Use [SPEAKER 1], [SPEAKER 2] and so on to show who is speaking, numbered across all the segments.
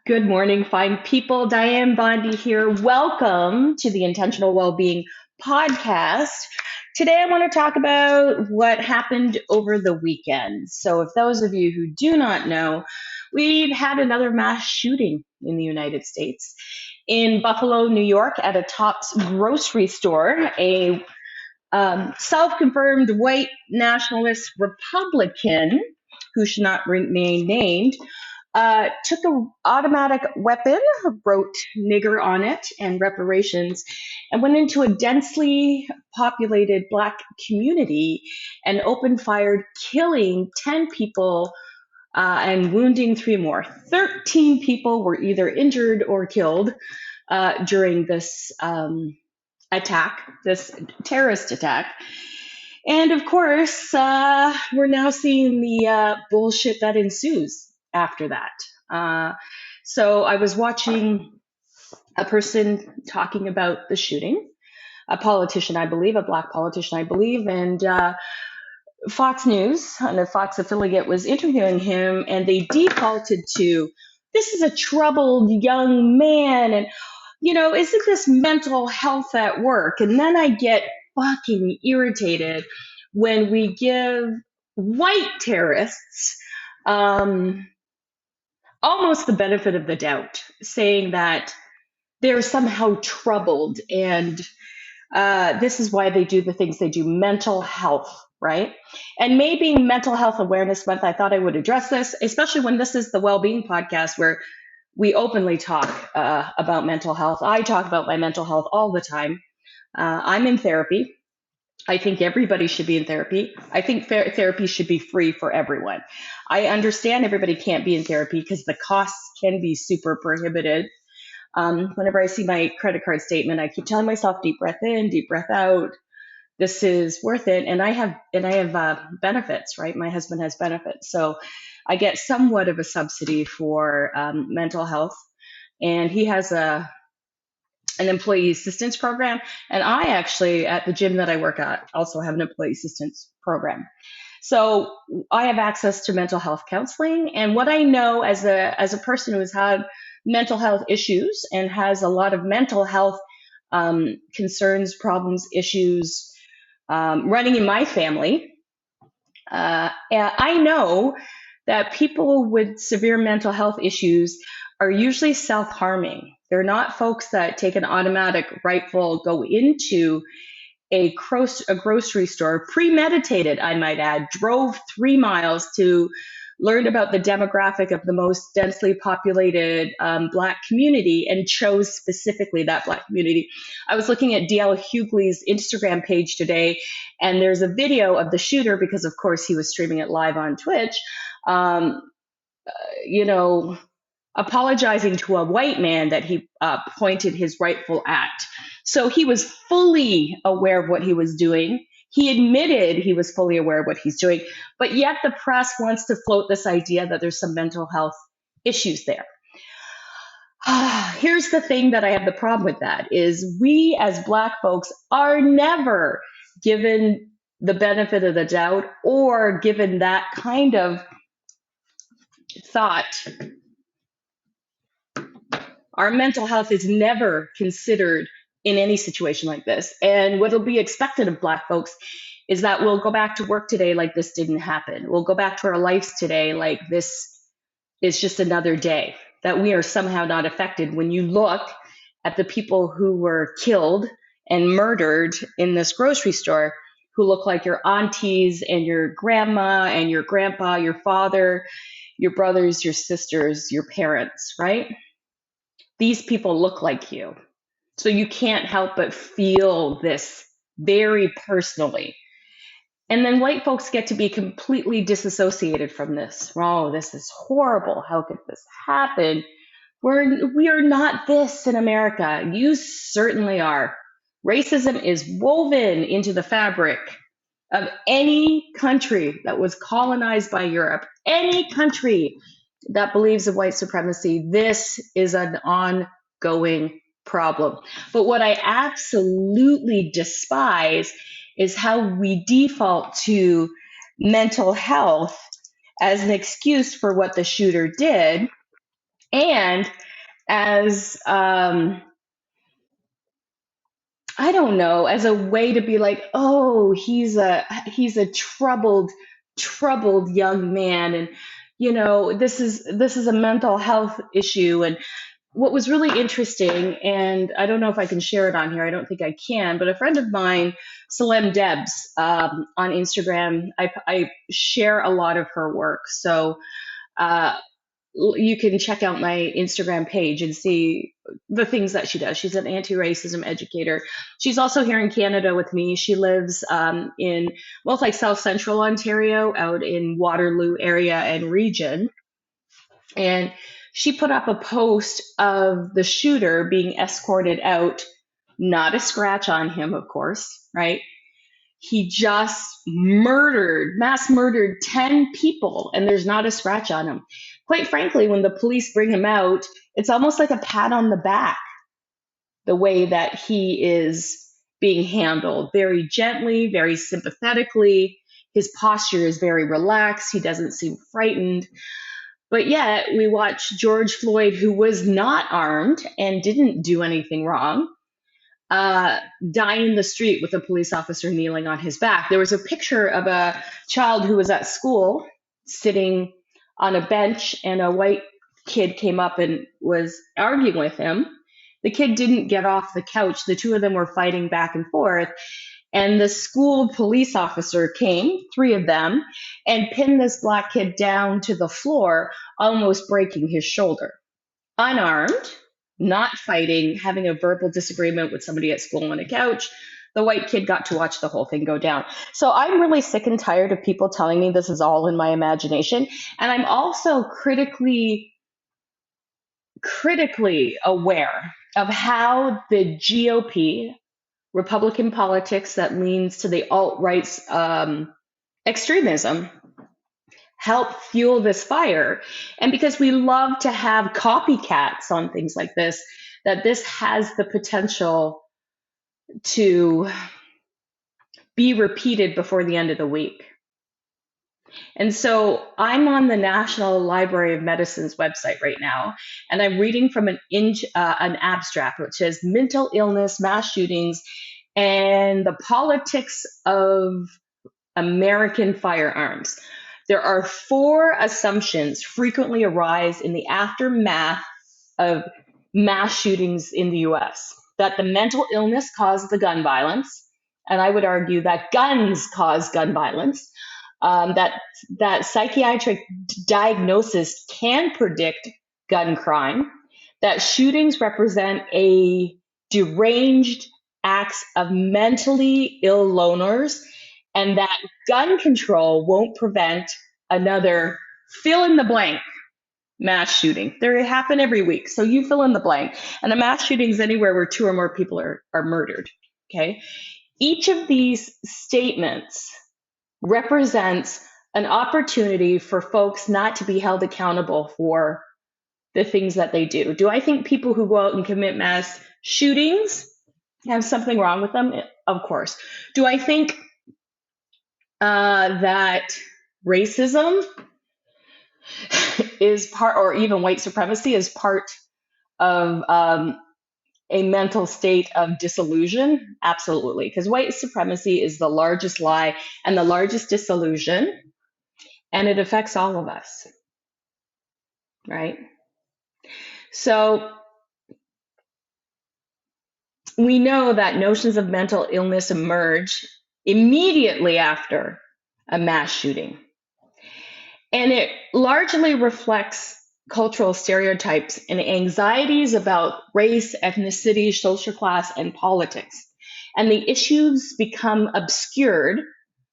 [SPEAKER 1] Good morning, fine people. Dianne Bondy here. Welcome to the Intentional Wellbeing Podcast. Today, I want to talk about what happened over the weekend. So, if those of you who do not know, we've had another mass shooting in the United States. In Buffalo, New York, at a Tops grocery store, a self-confirmed white nationalist Republican, who should not remain named, took an automatic weapon, wrote nigger on it and reparations, and went into a densely populated Black community and opened fired, killing 10 people and wounding 3 more. 13 people were either injured or killed during this attack, this terrorist attack. And of course, we're now seeing the bullshit that ensues after that. So I was watching a person talking about the shooting, a politician, I believe, a Black politician, I believe, and Fox News, and a Fox affiliate, was interviewing him, and they defaulted to, this is a troubled young man, and, isn't this mental health at work? And then I get fucking irritated when we give white terrorists almost the benefit of the doubt, saying that they're somehow troubled and this is why they do the things they do. Mental health, right? And maybe Mental Health Awareness Month, I thought I would address this, especially when this is the Wellbeing Podcast where we openly talk about mental health. I talk about my mental health all the time. I'm in therapy. I think everybody should be in therapy. I think therapy should be free for everyone. I understand everybody can't be in therapy because the costs can be super prohibitive. Whenever I see my credit card statement, I keep telling myself, deep breath in, deep breath out. This is worth it. And I have benefits, right? My husband has benefits. So I get somewhat of a subsidy for mental health. And he has an employee assistance program. And I actually, at the gym that I work at, also have an employee assistance program. So I have access to mental health counseling. And what I know as a person who has had mental health issues and has a lot of mental health concerns, problems, issues running in my family, I know that people with severe mental health issues are usually self-harming. They're not folks that take an automatic rifle, go into a grocery store, premeditated, I might add, drove 3 miles to learn about the demographic of the most densely populated Black community and chose specifically that Black community. I was looking at D.L. Hughley's Instagram page today, and there's a video of the shooter, because of course he was streaming it live on Twitch, apologizing to a white man that he pointed his rifle at. So he was fully aware of what he was doing. He admitted he was fully aware of what he's doing, but yet the press wants to float this idea that there's some mental health issues there. Here's the thing that I have the problem with that is we as Black folks are never given the benefit of the doubt or given that kind of thought. Our mental health is never considered in any situation like this. And what will be expected of Black folks is that we'll go back to work today like this didn't happen. We'll go back to our lives today like this is just another day, that we are somehow not affected. When you look at the people who were killed and murdered in this grocery store, who look like your aunties and your grandma and your grandpa, your father, your brothers, your sisters, your parents, right? These people look like you. So you can't help but feel this very personally. And then white folks get to be completely disassociated from this. Oh, this is horrible. How could this happen? We are not this in America. You certainly are. Racism is woven into the fabric of any country that was colonized by Europe, any country that believes in white supremacy. This is an ongoing problem. But what I absolutely despise is how we default to mental health as an excuse for what the shooter did, And as I don't know, as a way to be like, oh, he's a troubled young man, and this is a mental health issue. And what was really interesting, and I don't know if I can share it on here, I don't think I can, but a friend of mine, Salem Debs, on Instagram, I share a lot of her work. So uh, you can check out my Instagram page and see the things that she does. She's an anti-racism educator. She's also here in Canada with me. She lives in, well, it's like South Central Ontario, out in Waterloo area and region. And she put up a post of the shooter being escorted out, not a scratch on him, of course, right? He just mass murdered 10 people, and there's not a scratch on him. Quite frankly, when the police bring him out, it's almost like a pat on the back, the way that he is being handled. Very gently, very sympathetically. His posture is very relaxed. He doesn't seem frightened. But yet, we watch George Floyd, who was not armed and didn't do anything wrong, dying in the street with a police officer kneeling on his back. There was a picture of a child who was at school sitting on a bench, and a white kid came up and was arguing with him. The kid didn't get off the couch. The two of them were fighting back and forth. And the school police officer came, three of them, and pinned this black kid down to the floor, almost breaking his shoulder. Unarmed, not fighting, having a verbal disagreement with somebody at school on a couch. The white kid got to watch the whole thing go down. So I'm really sick and tired of people telling me this is all in my imagination. And I'm also critically aware of how the GOP, Republican politics that leans to the alt-right's extremism, help fuel this fire. And because we love to have copycats on things like this, that this has the potential to be repeated before the end of the week. And so I'm on the National Library of Medicine's website right now, and I'm reading from an abstract which says mental illness, mass shootings, and the politics of American firearms. There are 4 assumptions frequently arise in the aftermath of mass shootings in the US. That the mental illness caused the gun violence, and I would argue that guns cause gun violence. That psychiatric diagnosis can predict gun crime. That shootings represent a deranged acts of mentally ill loners, and that gun control won't prevent another fill in the blank mass shooting. They happen every week, so you fill in the blank. And a mass shooting is anywhere where 2 or more people are murdered. Okay, each of these statements represents an opportunity for folks not to be held accountable for the things that they do. Do I think people who go out and commit mass shootings have something wrong with them? Of course. Do I think that racism is part, or even white supremacy is part of a mental state of disillusion? Absolutely, because white supremacy is the largest lie and the largest disillusion, and it affects all of us, right? So we know that notions of mental illness emerge immediately after a mass shooting. And it largely reflects cultural stereotypes and anxieties about race, ethnicity, social class, and politics. And the issues become obscured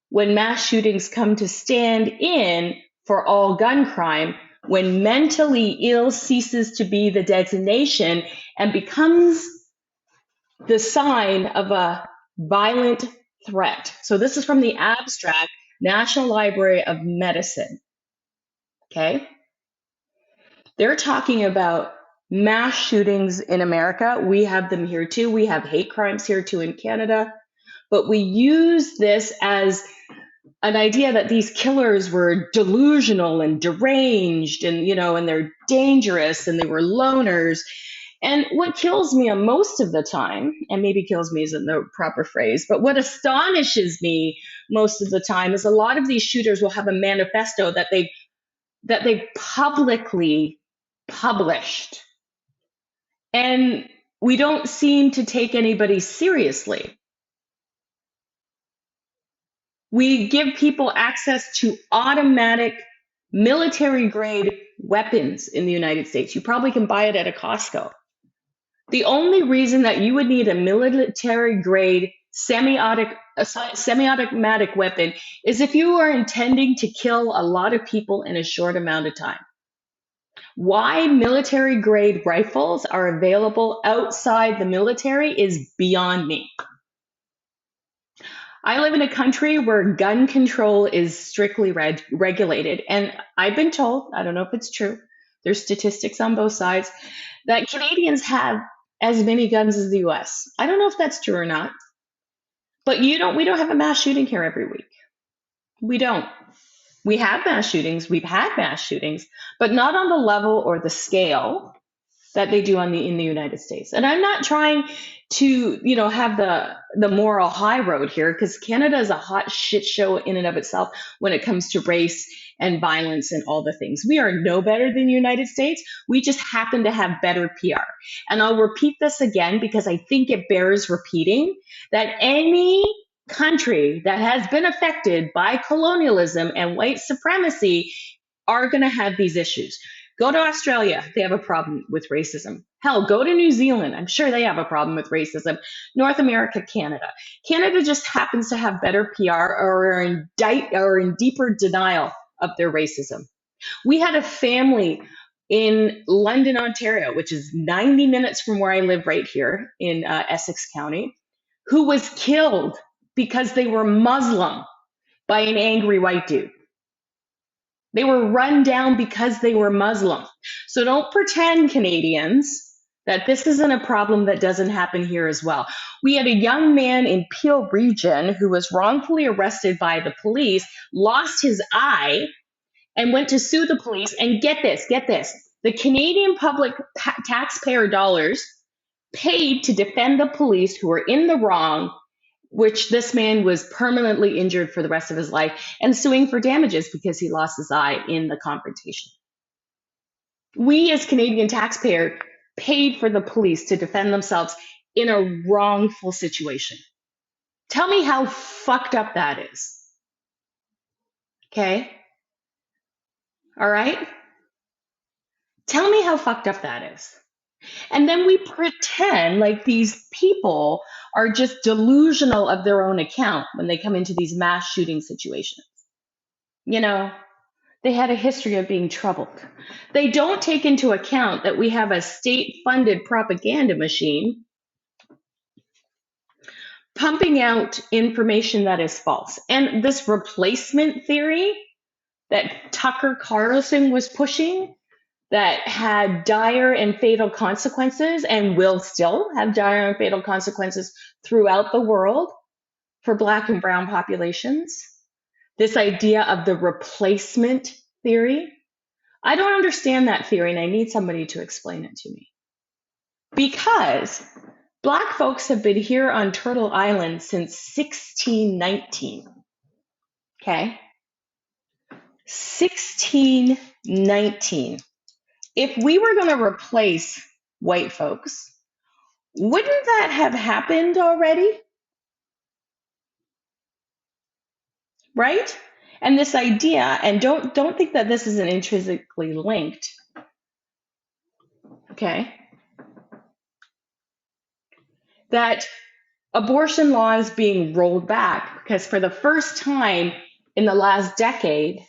[SPEAKER 1] when mass shootings come to stand in for all gun crime, when mentally ill ceases to be the designation and becomes the sign of a violent threat. So this is from the abstract, National Library of Medicine. Okay? They're talking about mass shootings in America. We have them here too. We have hate crimes here too in Canada. But we use this as an idea that these killers were delusional and deranged and, and they're dangerous and they were loners. And what kills me most of the time, and maybe kills me isn't the proper phrase, but what astonishes me most of the time is a lot of these shooters will have a manifesto that they publicly published. And we don't seem to take anybody seriously. We give people access to automatic military grade weapons in the United States. You probably can buy it at a Costco. The only reason that you would need a military grade semi-automatic weapon is if you are intending to kill a lot of people in a short amount of time. Why military grade rifles are available outside the military is beyond me. I live in a country where gun control is strictly regulated. And I've been told, I don't know if it's true, there's statistics on both sides, that Canadians have as many guns as the US. I don't know if that's true or not. But we don't have a mass shooting here every week. We don't. We have mass shootings, we've had mass shootings, but not on the level or the scale that they do in the United States. And I'm not trying to, have the moral high road here, because Canada is a hot shit show in and of itself when it comes to race and violence and all the things. We are no better than the United States. We just happen to have better PR. And I'll repeat this again because I think it bears repeating, that any country that has been affected by colonialism and white supremacy are going to have these issues. Go to Australia, they have a problem with racism. Hell, go to New Zealand, I'm sure they have a problem with racism. North America, Canada. Canada just happens to have better PR or are in deeper denial of their racism. We had a family in London, Ontario, which is 90 minutes from where I live right here in Essex County, who was killed because they were Muslim by an angry white dude. They were run down because they were Muslim. So don't pretend, Canadians, that this isn't a problem that doesn't happen here as well. We had a young man in Peel Region who was wrongfully arrested by the police, lost his eye, and went to sue the police. And get this, the Canadian public taxpayer dollars paid to defend the police who were in the wrong, which this man was permanently injured for the rest of his life and suing for damages because he lost his eye in the confrontation. We as Canadian taxpayers paid for the police to defend themselves in a wrongful situation. Tell me how fucked up that is. Okay? All right? Tell me how fucked up that is. And then we pretend like these people are just delusional of their own account when they come into these mass shooting situations. They had a history of being troubled. They don't take into account that we have a state-funded propaganda machine pumping out information that is false. And this replacement theory that Tucker Carlson was pushing, that had dire and fatal consequences and will still have dire and fatal consequences throughout the world for Black and Brown populations. This idea of the replacement theory. I don't understand that theory, and I need somebody to explain it to me. Because Black folks have been here on Turtle Island since 1619. Okay? 1619. If we were going to replace white folks, wouldn't that have happened already? Right? And this idea, and don't think that this isn't intrinsically linked, okay? That abortion law is being rolled back because for the first time in the last decade,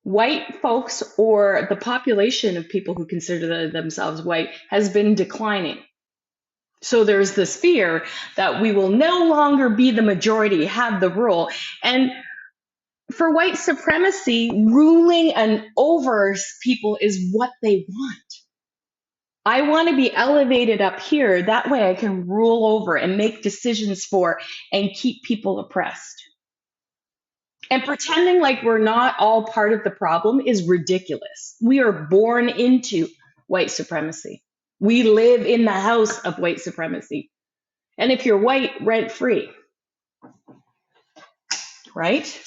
[SPEAKER 1] white folks, or the population of people who consider themselves white, has been declining. So there's this fear that we will no longer be the majority, have the rule. And for white supremacy, ruling and over people is what they want. I want to be elevated up here. That way I can rule over and make decisions for and keep people oppressed. And pretending like we're not all part of the problem is ridiculous. We are born into white supremacy. We live in the house of white supremacy. And if you're white, rent free, right?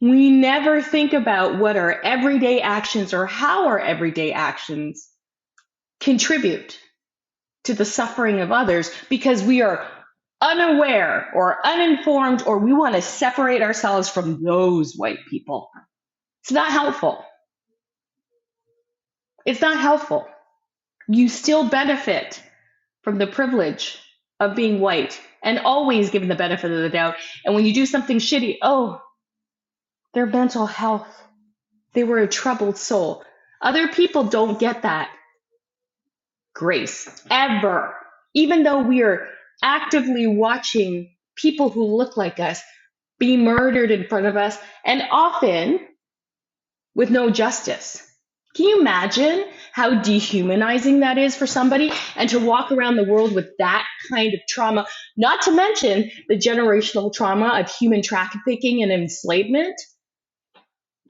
[SPEAKER 1] We never think about what our everyday actions or how our everyday actions contribute to the suffering of others because we are unaware or uninformed, or we want to separate ourselves from those white people. It's not helpful. It's not helpful. You still benefit from the privilege of being white and always given the benefit of the doubt. And when you do something shitty, oh, their mental health, they were a troubled soul. Other people don't get that grace ever, even though we are actively watching people who look like us be murdered in front of us, and often with no justice. Can you imagine how dehumanizing that is for somebody, and to walk around the world with that kind of trauma, not to mention the generational trauma of human trafficking and enslavement?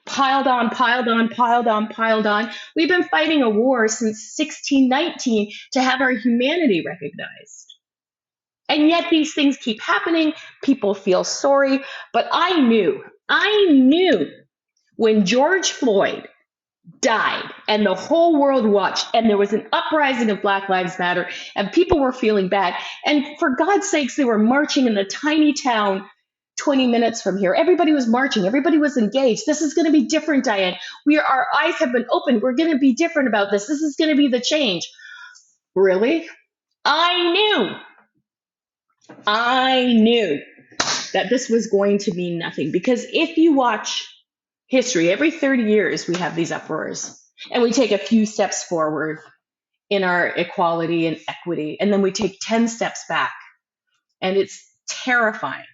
[SPEAKER 1] Piled on, piled on, piled on, piled on. We've been fighting a war since 1619 to have our humanity recognized. And yet these things keep happening. People feel sorry. But I knew when George Floyd died and the whole world watched and there was an uprising of Black Lives Matter and people were feeling bad. And for God's sakes, they were marching in a tiny town 20 minutes from here. Everybody was marching. Everybody was engaged. This is going to be different, Dianne. Our eyes have been opened. We're going to be different about this. This is going to be the change. Really? I knew that this was going to mean nothing, because if you watch history, every 30 years we have these uproars and we take a few steps forward in our equality and equity, and then we take 10 steps back, and it's terrifying.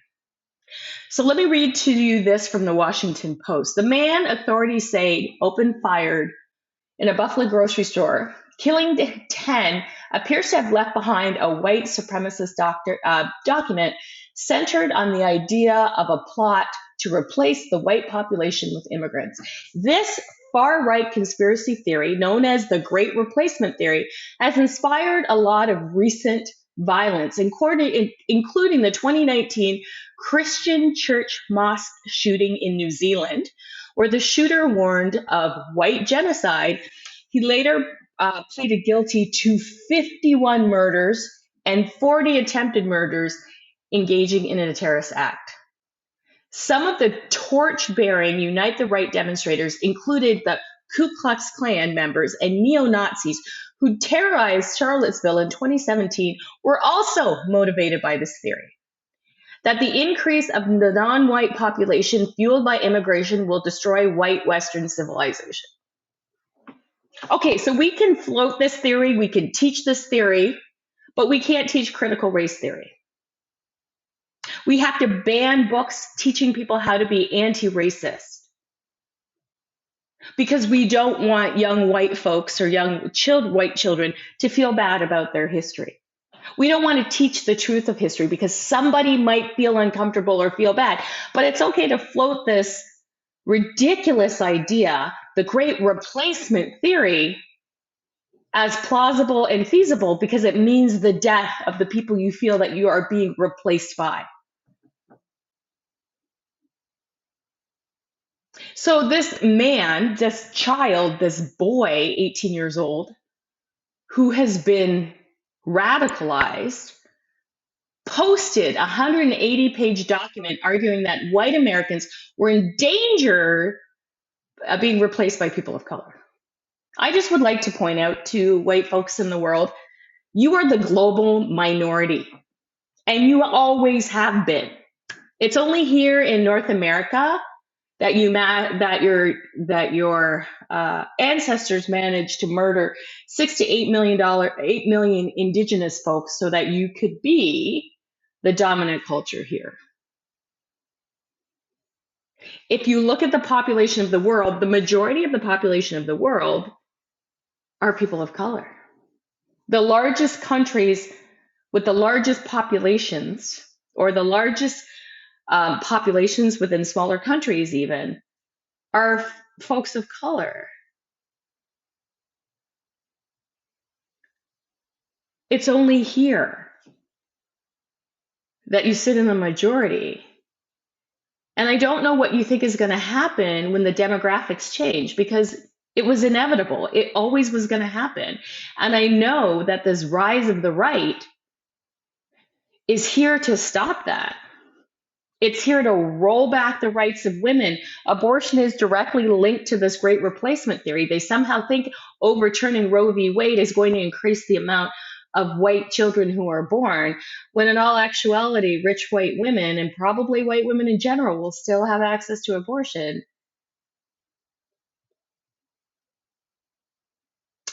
[SPEAKER 1] So let me read to you this from the Washington Post. The man authorities say opened fired in a Buffalo grocery store, killing 10, appears to have left behind a white supremacist document centered on the idea of a plot to replace the white population with immigrants. This far-right conspiracy theory, known as the Great Replacement Theory, has inspired a lot of recent violence, including the 2019 Christian church mosque shooting in New Zealand, where the shooter warned of white genocide. He later pleaded guilty to 51 murders and 40 attempted murders, engaging in a terrorist act. Some of the torch-bearing Unite the Right demonstrators included the Ku Klux Klan members and neo-Nazis who terrorized Charlottesville in 2017 were also motivated by this theory, that the increase of the non-white population fueled by immigration will destroy white Western civilization. Okay, so we can float this theory, we can teach this theory, but we can't teach critical race theory. We have to ban books teaching people how to be anti-racist, because we don't want young white folks or young white children to feel bad about their history. We don't want to teach the truth of history because somebody might feel uncomfortable or feel bad, but it's okay to float this ridiculous idea, the Great Replacement Theory, as plausible and feasible, because it means the death of the people you feel that you are being replaced by. So this man, this child, this boy, 18 years old, who has been radicalized, posted a 180-page document arguing that white Americans were in danger of being replaced by people of color. I just would like to point out to white folks in the world, you are the global minority, and you always have been. It's only here in North America that your ancestors managed to murder 6 to $8 million indigenous folks so that you could be the dominant culture here. If you look at the population of the world, the majority of the population of the world are people of color. The largest countries with the largest populations, or the largest populations within smaller countries even are folks of color. It's only here that you sit in the majority. And I don't know what you think is going to happen when the demographics change, because it was inevitable. It always was going to happen. And I know that this rise of the right is here to stop that. It's here to roll back the rights of women. Abortion is directly linked to this great replacement theory. They somehow think overturning Roe v. Wade is going to increase the amount of white children who are born, when in all actuality, rich white women, and probably white women in general, will still have access to abortion.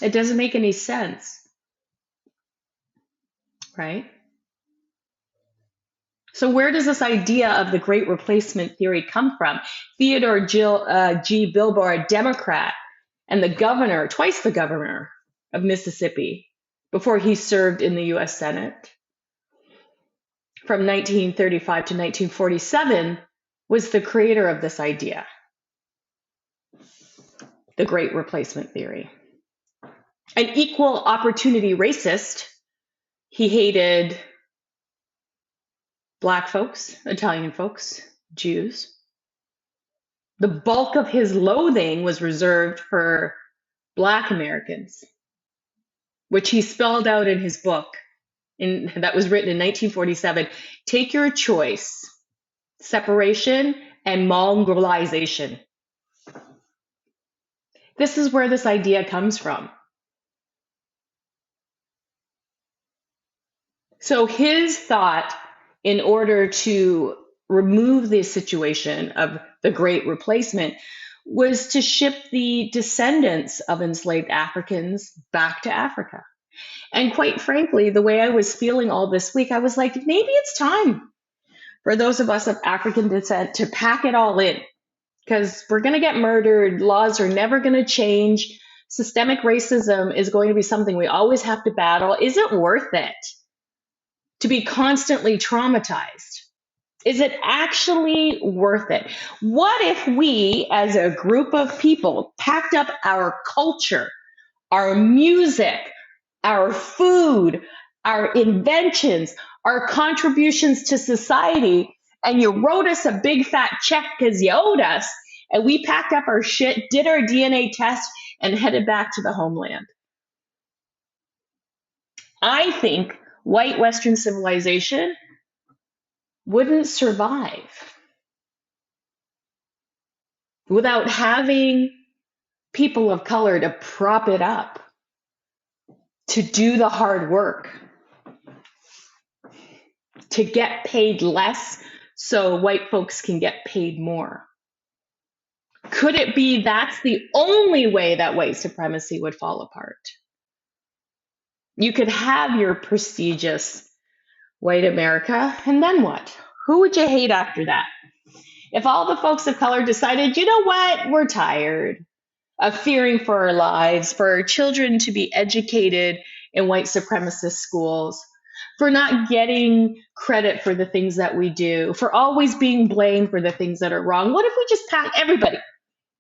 [SPEAKER 1] It doesn't make any sense, right? So where does this idea of the great replacement theory come from? Theodore G. Bilbo, a Democrat, and the governor, twice the governor of Mississippi, before he served in the US Senate from 1935 to 1947, was the creator of this idea, the great replacement theory. An equal opportunity racist, he hated Black folks, Italian folks, Jews. The bulk of his loathing was reserved for Black Americans, which he spelled out in his book that was written in 1947. Take your choice: separation and mongrelization. This is where this idea comes from. So his thought, in order to remove the situation of the great replacement, was to ship the descendants of enslaved Africans back to Africa. And quite frankly, the way I was feeling all this week, I was like, maybe it's time for those of us of African descent to pack it all in, because we're going to get murdered. Laws are never going to change. Systemic racism is going to be something we always have to battle. Is it worth it to be constantly traumatized? Is it actually worth it? What if we, as a group of people, packed up our culture, our music, our food, our inventions, our contributions to society, and you wrote us a big fat check because you owed us, and we packed up our shit, did our DNA test, and headed back to the homeland? I think white Western civilization wouldn't survive without having people of color to prop it up, to do the hard work, to get paid less so white folks can get paid more. Could it be that's the only way that white supremacy would fall apart? You could have your prestigious white America, and then what? Who would you hate after that? If all the folks of color decided, you know what, we're tired of fearing for our lives, for our children to be educated in white supremacist schools, for not getting credit for the things that we do, for always being blamed for the things that are wrong. What if we just packed everybody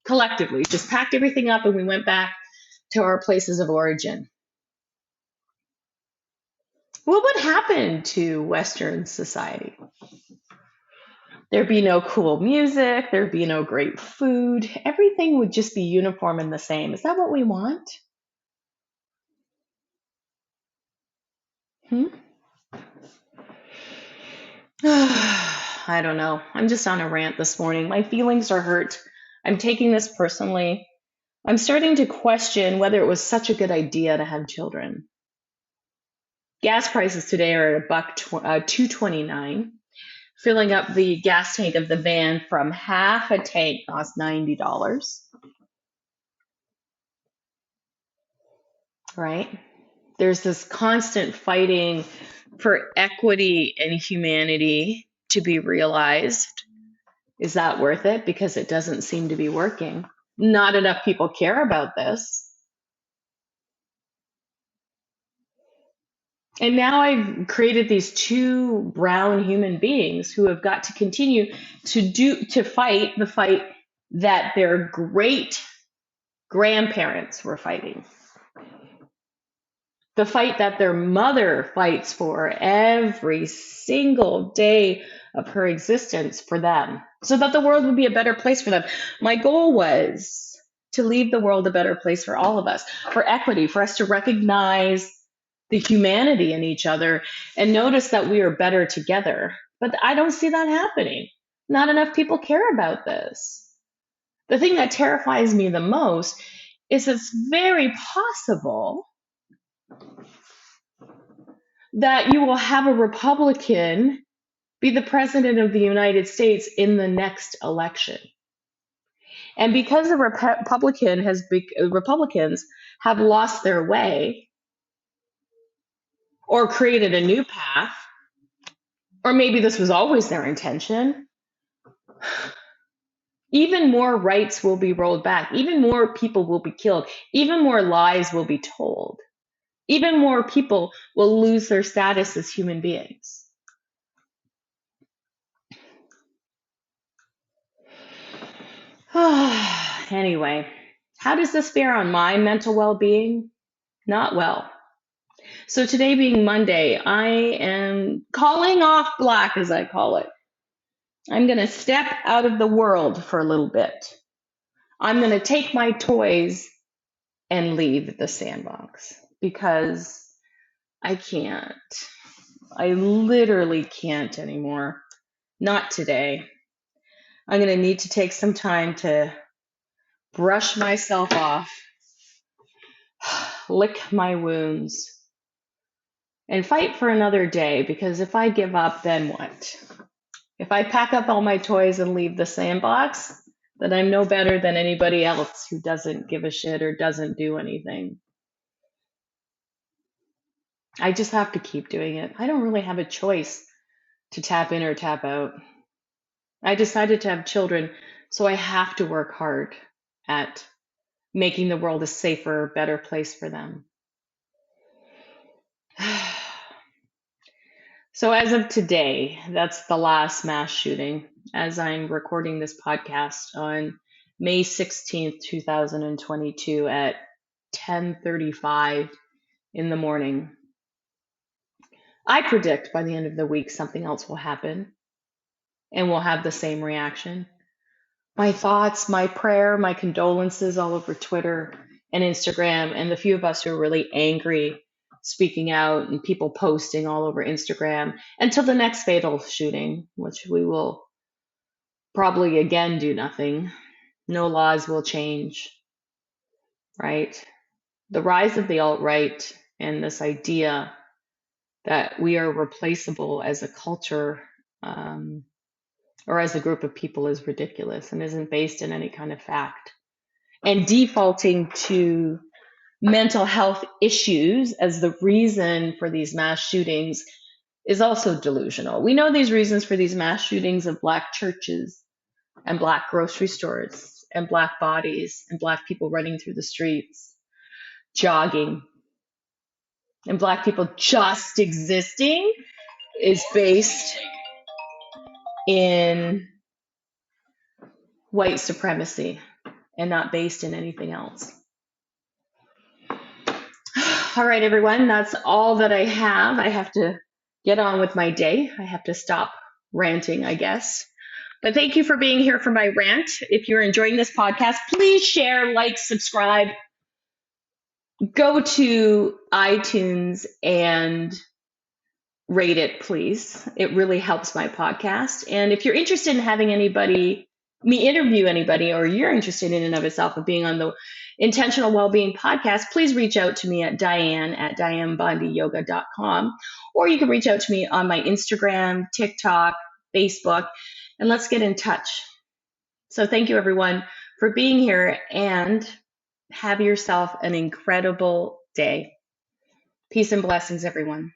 [SPEAKER 1] collectively, just packed everything up and we went back to our places of origin? What would happen to Western society? There'd be no cool music, there'd be no great food. Everything would just be uniform and the same. Is that what we want? I don't know. I'm just on a rant this morning. My feelings are hurt. I'm taking this personally. I'm starting to question whether it was such a good idea to have children. Gas prices today are at $2.29. Filling up the gas tank of the van from half a tank costs $90. Right? There's this constant fighting for equity and humanity to be realized. Is that worth it? Because it doesn't seem to be working. Not enough people care about this. And now I've created these two brown human beings who have got to continue to fight the fight that their great grandparents were fighting. The fight that their mother fights for every single day of her existence for them, so that the world would be a better place for them. My goal was to leave the world a better place for all of us, for equity, for us to recognize the humanity in each other and notice that we are better together. But I don't see that happening. Not enough people care about this. The thing that terrifies me the most is it's very possible that you will have a Republican be the president of the United States in the next election. And because the Republicans have lost their way or created a new path, or maybe this was always their intention, even more rights will be rolled back, even more people will be killed, even more lies will be told, even more people will lose their status as human beings. Anyway, how does this fare on my mental well-being? Not well. So today being Monday, I am calling off Black, as I call it. I'm going to step out of the world for a little bit. I'm going to take my toys and leave the sandbox because I can't. I literally can't anymore. Not today. I'm going to need to take some time to brush myself off, lick my wounds, and fight for another day, because if I give up, then what? If I pack up all my toys and leave the sandbox, then I'm no better than anybody else who doesn't give a shit or doesn't do anything. I just have to keep doing it. I don't really have a choice to tap in or tap out. I decided to have children, so I have to work hard at making the world a safer, better place for them. So as of today, that's the last mass shooting, as I'm recording this podcast on May 16th, 2022 at 10:35 in the morning. I predict by the end of the week something else will happen and we'll have the same reaction. My thoughts, my prayer, my condolences all over Twitter and Instagram, and the few of us who are really angry speaking out and people posting all over Instagram until the next fatal shooting, which we will probably again do nothing. No laws will change, right? The rise of the alt-right and this idea that we are replaceable as a culture or as a group of people is ridiculous and isn't based in any kind of fact. And defaulting to mental health issues as the reason for these mass shootings is also delusional. We know these reasons for these mass shootings of Black churches and Black grocery stores and Black bodies and Black people running through the streets, jogging, and Black people just existing is based in white supremacy and not based in anything else. All right, everyone, that's all that I have. I have to get on with my day. I have to stop ranting, I guess. But thank you for being here for my rant. If you're enjoying this podcast, please share, like, subscribe. Go to iTunes and rate it, please. It really helps my podcast. And if you're interested in having me interview anybody, or you're interested in and of itself of being on the Intentional Wellbeing podcast, please reach out to me at Dianne at DianneBondyYoga.com, or you can reach out to me on my Instagram, TikTok, Facebook, and let's get in touch. So thank you, everyone, for being here, and have yourself an incredible day. Peace and blessings, everyone.